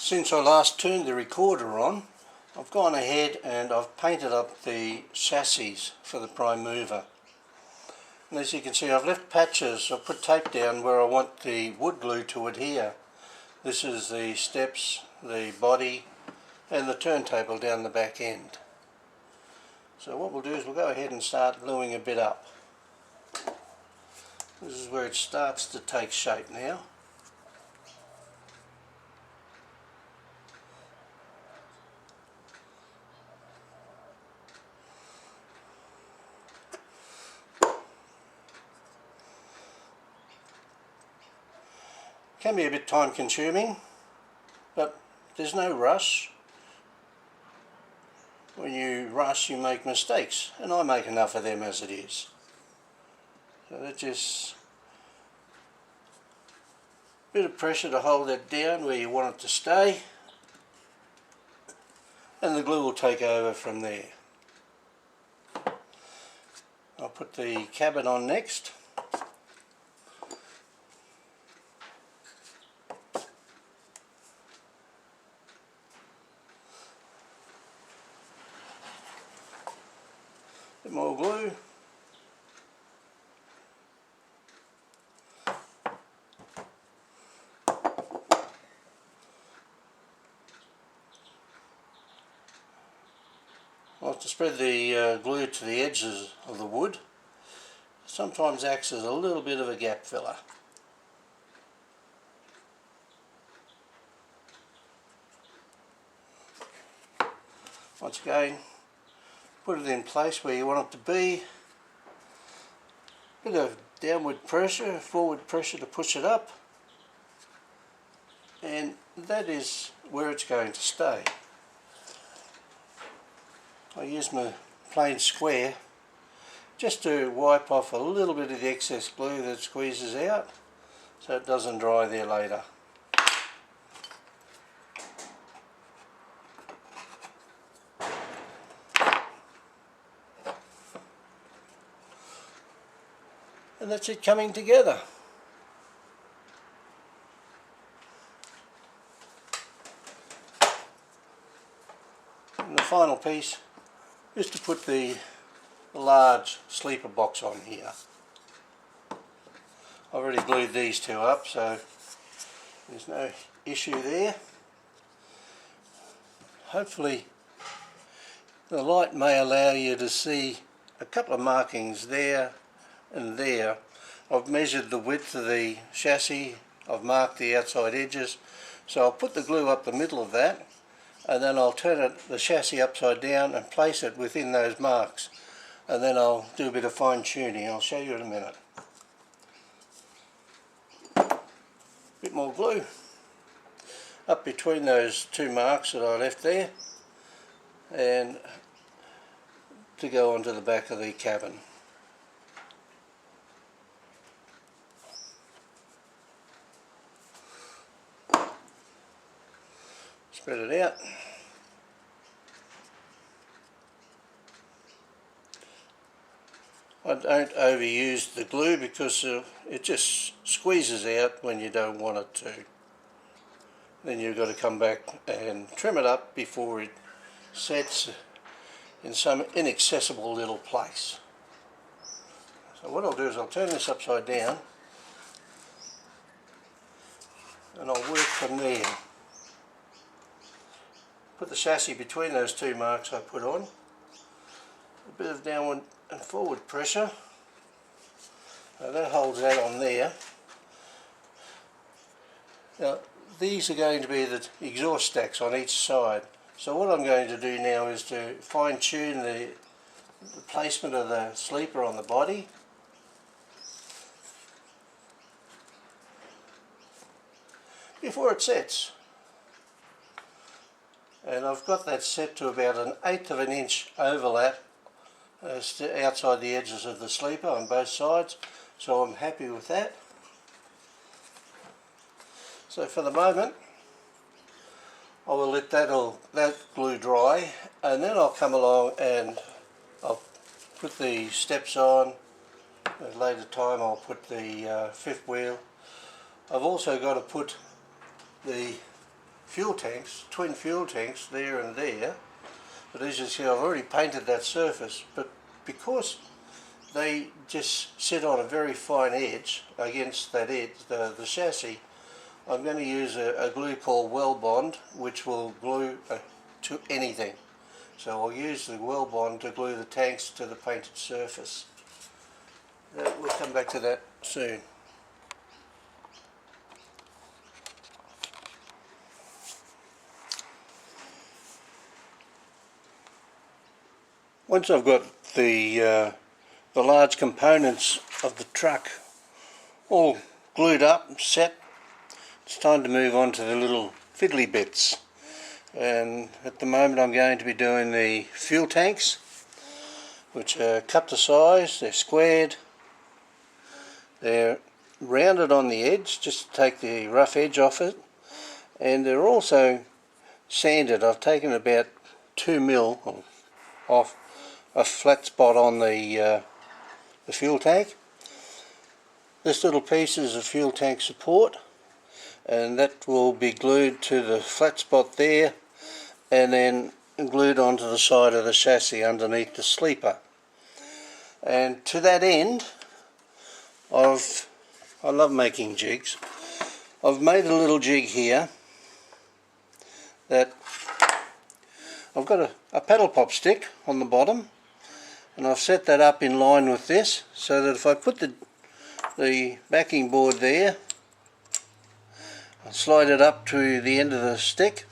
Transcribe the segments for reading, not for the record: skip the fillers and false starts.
Since I last turned the recorder on, I've gone ahead and I've painted up the chassis for the prime mover. And as you can see, I've left patches. I've put tape down where I want the wood glue to adhere. This is the steps, the body and the turntable down the back end. So what we'll do is we'll go ahead and start gluing a bit up. This is where it starts to take shape now. Can be a bit time consuming, but there's no rush. When you rush you make mistakes, and I make enough of them as it is. So that's just a bit of pressure to hold that down where you want it to stay, and the glue will take over from there. I'll put the cabin on next. Bit more glue. I like to spread the glue to the edges of the wood. Sometimes acts as a little bit of a gap filler. Once again, put it in place where you want it to be. Bit of downward pressure, forward pressure to push it up, and that is where it's going to stay. I use my plain square just to wipe off a little bit of the excess glue that squeezes out so it doesn't dry there later. And that's it coming together. And the final piece is to put the large sleeper box on here. I've already glued these two up, so there's no issue there. Hopefully the light may allow you to see a couple of markings there and there. I've measured the width of the chassis, I've marked the outside edges, so I'll put the glue up the middle of that, and then I'll turn the chassis upside down and place it within those marks, and then I'll do a bit of fine tuning. I'll show you in a minute. Bit more glue up between those two marks that I left there, and to go onto the back of the cabin. Spread it out. I don't overuse the glue because it just squeezes out when you don't want it to. Then you've got to come back and trim it up before it sets in some inaccessible little place. So what I'll do is I'll turn this upside down and I'll work from there. Put the chassis between those two marks I put on. A bit of downward and forward pressure. Now that holds that on there. Now these are going to be the exhaust stacks on each side. So what I'm going to do now is to fine tune the placement of the sleeper on the body. Before it sets. And I've got that set to about 1/8 of an inch overlap outside the edges of the sleeper on both sides, so I'm happy with that. So for the moment I will let that glue dry, and then I'll come along and I'll put the steps on. At a later time I'll put the fifth wheel. I've also got to put the fuel tanks, twin fuel tanks there and there, but as you see I've already painted that surface, but because they just sit on a very fine edge against that edge, the chassis, I'm going to use a glue called Well Bond, which will glue to anything. So I'll use the Well Bond to glue the tanks to the painted surface. We'll come back to that soon. Once I've got the large components of the truck all glued up, set, it's time to move on to the little fiddly bits. And at the moment I'm going to be doing the fuel tanks, which are cut to size, they're squared, they're rounded on the edge just to take the rough edge off it, and they're also sanded. I've taken about 2 mil off a flat spot on the fuel tank. This little piece is a fuel tank support, and that will be glued to the flat spot there and then glued onto the side of the chassis underneath the sleeper. And to that end, I love making jigs. I've made a little jig here that I've got a paddle pop stick on the bottom, and I've set that up in line with this so that if I put the backing board there, I'll slide it up to the end of the stick.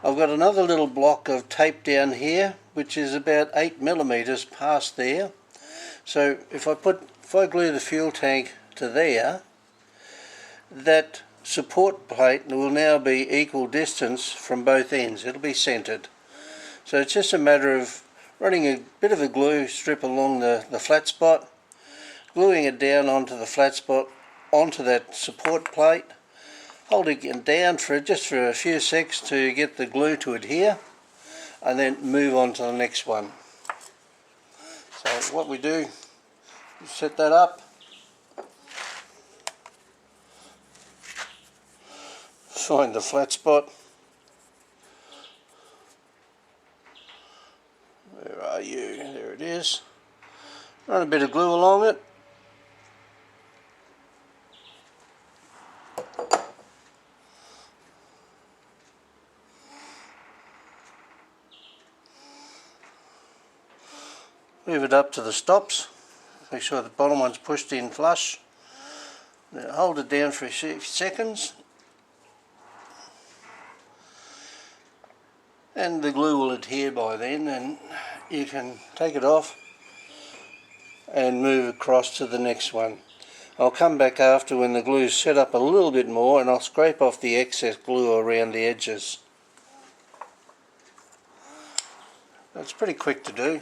I've got another little block of tape down here which is about 8 millimeters past there, so if I glue the fuel tank to there, that support plate will now be equal distance from both ends. It'll be centered. So it's just a matter of running a bit of a glue strip along the flat spot, gluing it down onto the flat spot, onto that support plate, holding it down just for a few seconds to get the glue to adhere, and then move on to the next one. So what we do is set that up, find the flat spot. Where are you? There it is. Run a bit of glue along it. Move it up to the stops. Make sure the bottom one's pushed in flush. Now hold it down for a few seconds, and the glue will adhere by then, and you can take it off and move across to the next one. I'll come back after when the glue's set up a little bit more, and I'll scrape off the excess glue around the edges. It's pretty quick to do.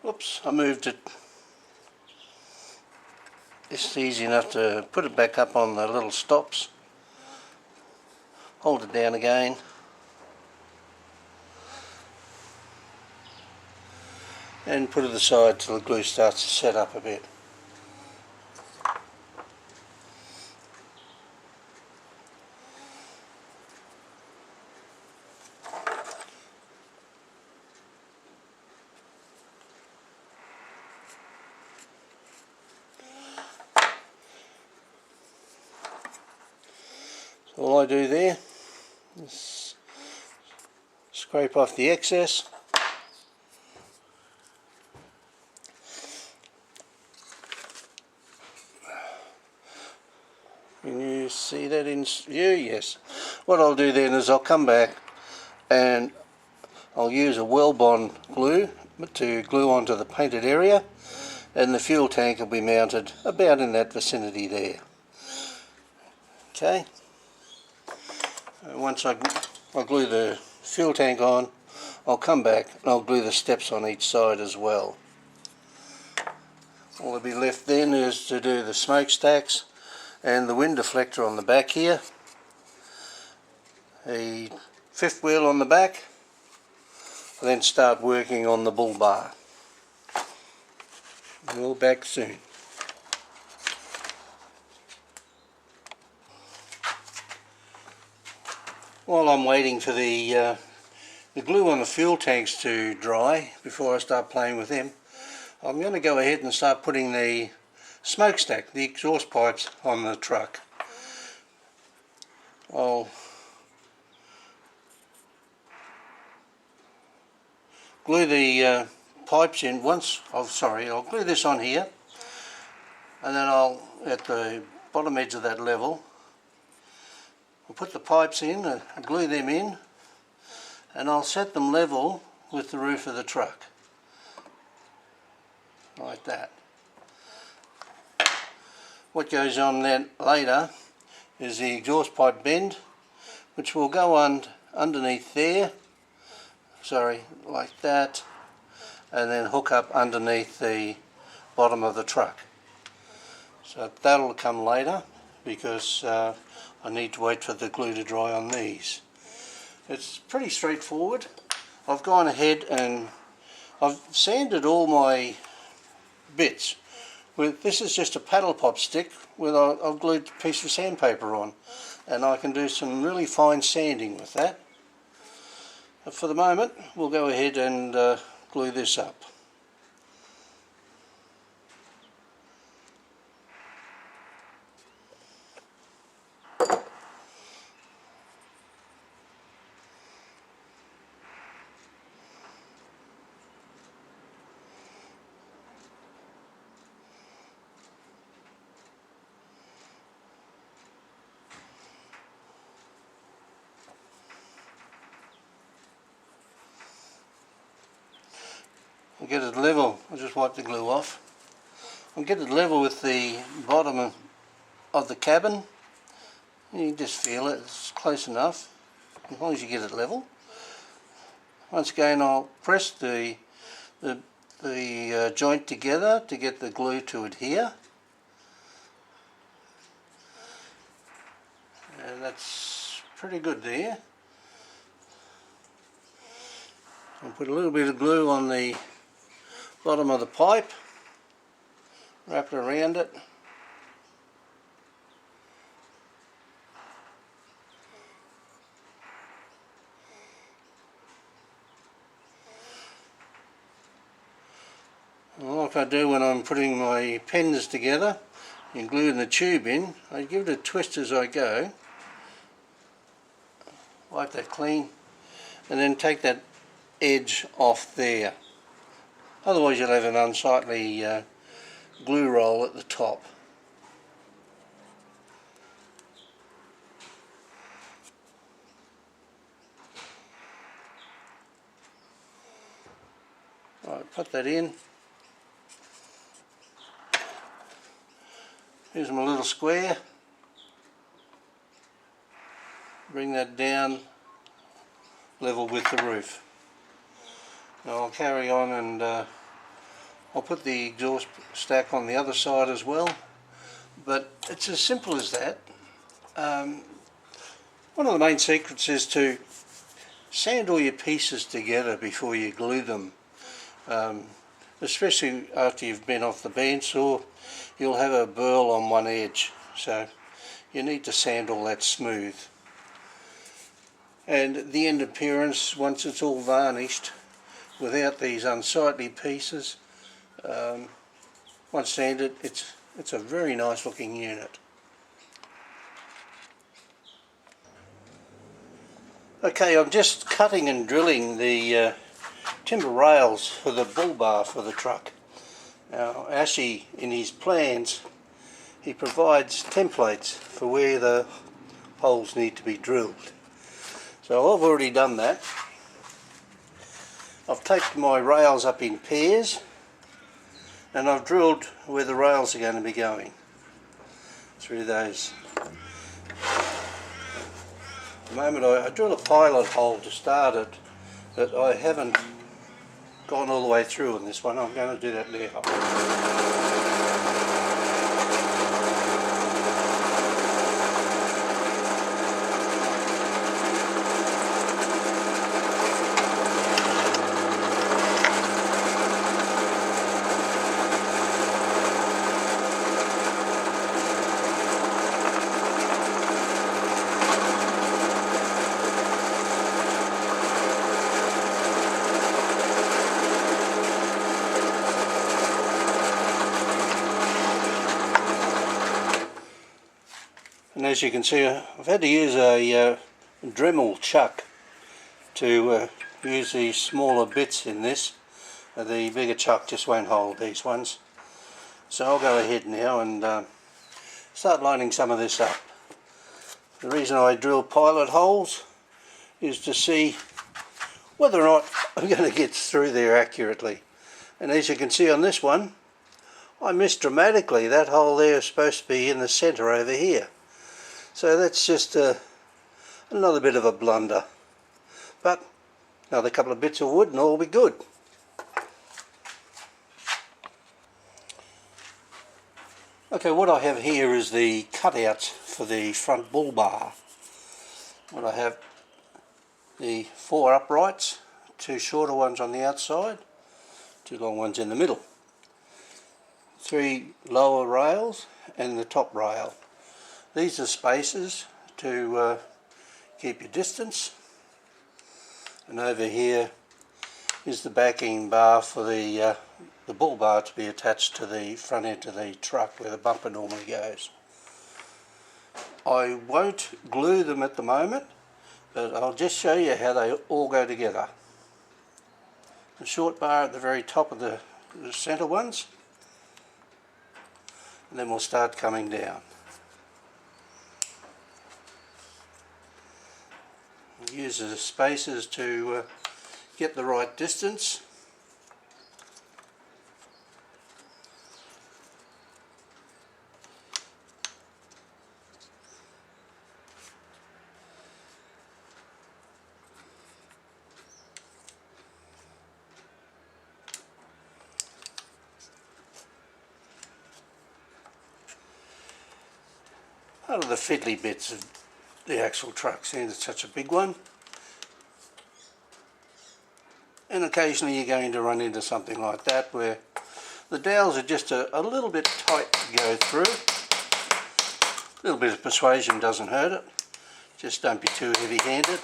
Oops, I moved it. It's easy enough to put it back up on the little stops. Hold it down again. And put it aside till the glue starts to set up a bit. All I do there is scrape off the excess, can you see that in view? Yes. What I'll do then is I'll come back and I'll use a Well Bond glue to glue onto the painted area, and the fuel tank will be mounted about in that vicinity there. Okay, once I glue the fuel tank on, I'll come back and I'll glue the steps on each side as well. All that'll be left then is to do the smokestacks and the wind deflector on the back here, a fifth wheel on the back, and then start working on the bull bar. We'll back soon. While I'm waiting for the glue on the fuel tanks to dry before I start playing with them, I'm going to go ahead and start putting the smokestack, the exhaust pipes, on the truck. I'll glue the pipes in once. I'll glue this on here, and then at the bottom edge of that level, I'll put the pipes in and glue them in, and I'll set them level with the roof of the truck, like that. What goes on then later is the exhaust pipe bend, which will go underneath there, like that, and then hook up underneath the bottom of the truck. So that'll come later, because I need to wait for the glue to dry on these. It's pretty straightforward. I've gone ahead and I've sanded all my bits. This is just a paddle pop stick with I've glued a piece of sandpaper on, and I can do some really fine sanding with that. But for the moment, we'll go ahead and glue this up. I'll get it level. I'll just wipe the glue off. I'll get it level with the bottom of the cabin. You can just feel it, it's close enough, as long as you get it level. Once again, I'll press the joint together to get the glue to adhere. And that's pretty good there. I'll put a little bit of glue on the bottom of the pipe, wrap it around it. And like I do when I'm putting my pens together and gluing the tube in, I give it a twist as I go, wipe that clean, and then take that edge off there. Otherwise you'll have an unsightly glue roll at the top. Right, put that in. Here's my little square. Bring that down level with the roof. Now I'll carry on and I'll put the exhaust stack on the other side as well, but it's as simple as that. One of the main secrets is to sand all your pieces together before you glue them, especially after you've been off the bandsaw. You'll have a burl on one edge, so you need to sand all that smooth. And the end appearance, once it's all varnished, without these unsightly pieces, once sanded, it's a very nice looking unit. Okay, I'm just cutting and drilling the timber rails for the bull bar for the truck. Now Aschi, in his plans, he provides templates for where the holes need to be drilled. So I've already done that. I've taped my rails up in pairs, and I've drilled where the rails are going to be going through those. At the moment I drill a pilot hole to start it, but I haven't gone all the way through in this one. I'm going to do that now. And as you can see, I've had to use a Dremel chuck to use these smaller bits in this. The bigger chuck just won't hold these ones. So I'll go ahead now and start lining some of this up. The reason I drill pilot holes is to see whether or not I'm going to get through there accurately. And as you can see on this one, I missed dramatically. That hole there is supposed to be in the centre over here. So that's just another bit of a blunder. But another couple of bits of wood and all will be good. Okay, what I have here is the cutouts for the front bull bar. What I have, the 4 uprights, 2 shorter ones on the outside, 2 long ones in the middle, 3 lower rails and the top rail. These are spacers to keep your distance, and over here is the backing bar for the bull bar to be attached to the front end of the truck where the bumper normally goes. I won't glue them at the moment, but I'll just show you how they all go together. The short bar at the very top of the centre ones, and then we'll start coming down. Use the spacers to get the right distance. Part of the fiddly bits of the actual truck, seeing it's such a big one, and occasionally you're going to run into something like that where the dowels are just a little bit tight to go through. A little bit of persuasion doesn't hurt it, just don't be too heavy-handed.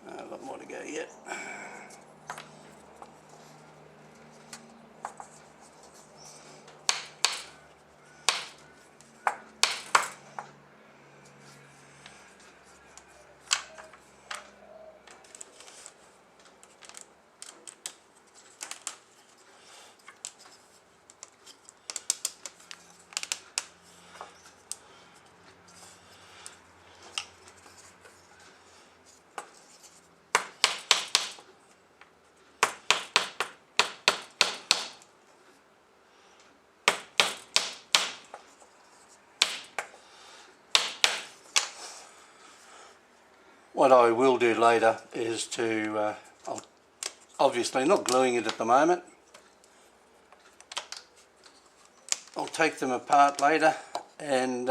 A lot more to go yet. What I will do later is to, I'll obviously not gluing it at the moment, I'll take them apart later and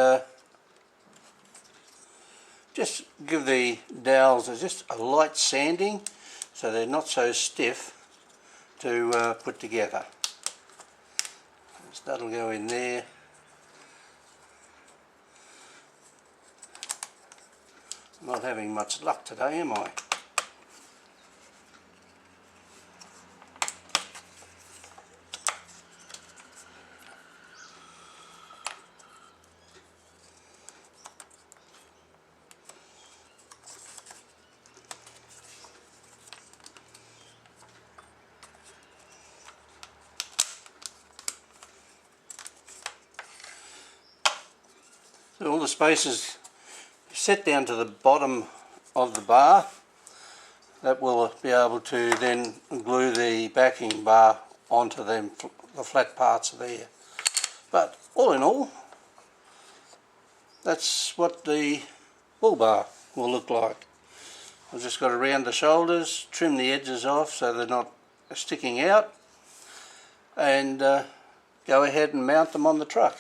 just give the dowels just a light sanding so they're not so stiff to put together. So that'll go in there. Not having much luck today, am I? So all the spaces set down to the bottom of the bar, that will be able to then glue the backing bar onto them, the flat parts there. But all in all, that's what the bull bar will look like. I've just got to round the shoulders, trim the edges off so they're not sticking out, and go ahead and mount them on the truck.